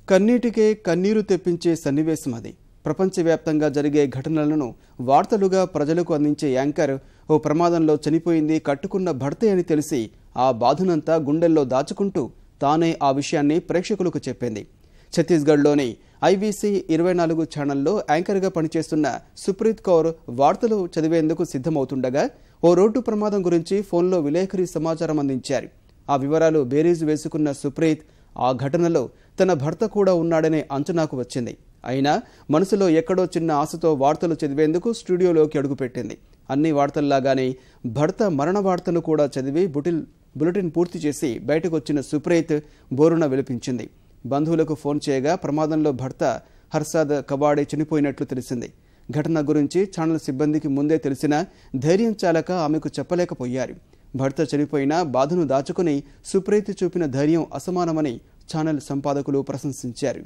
కన్నీటికే కన్నీరు తెప్పించే సన్నివేశం అది. ప్రపంచవ్యాప్తంగా జరిగే ఘటనలను వార్తలుగా ప్రజలకు అందించే యాంకర్ ఓ ప్రమాదంలో చనిపోయింది కట్టుకున్న భర్తే అని తెలిసి ఆ బాధనంతా గుండెల్లో దాచుకుంటూ తానే ఆ విషయాన్ని ప్రేక్షకులకు చెప్పింది. ఛత్తీస్గఢ్లోని IVC 24 ఛానల్లో యాంకర్గా పనిచేస్తున్న సుప్రీత్ కౌర్ వార్తలు చదివేందుకు సిద్ధమవుతుండగా ఓ రోడ్డు ప్రమాదం గురించి ఫోన్లో విలేకరి సమాచారం అందించారు. ఆ వివరాలు బేరీజు వేసుకున్న సుప్రీత్ ఆ ఘటనలో తన భర్త కూడా ఉన్నాడనే అంచనాకు వచ్చింది. అయినా మనసులో ఎక్కడో చిన్న ఆశతో వార్తలు చదివేందుకు స్టూడియోలోకి అడుగుపెట్టింది. అన్ని వార్తల్లాగానే భర్త మరణ వార్తను కూడా చదివి బులెటిన్ పూర్తి చేసి బయటకు వచ్చిన సుప్రీత్ బోరున విలపించింది. బంధువులకు ఫోన్ చేయగా ప్రమాదంలో భర్త హర్షద్ కబాడే చనిపోయినట్లు తెలిసింది. ఘటన గురించి ఛానల్ సిబ్బందికి ముందే తెలిసినా ధైర్యం చాలక ఆమెకు చెప్పలేకపోయారు. భర్త చనిపోయినా బాధను దాచుకుని సుప్రీత్ చూపిన ధైర్యం అసమానమని ఛానల్ సంపాదకులు ప్రశంసించారు.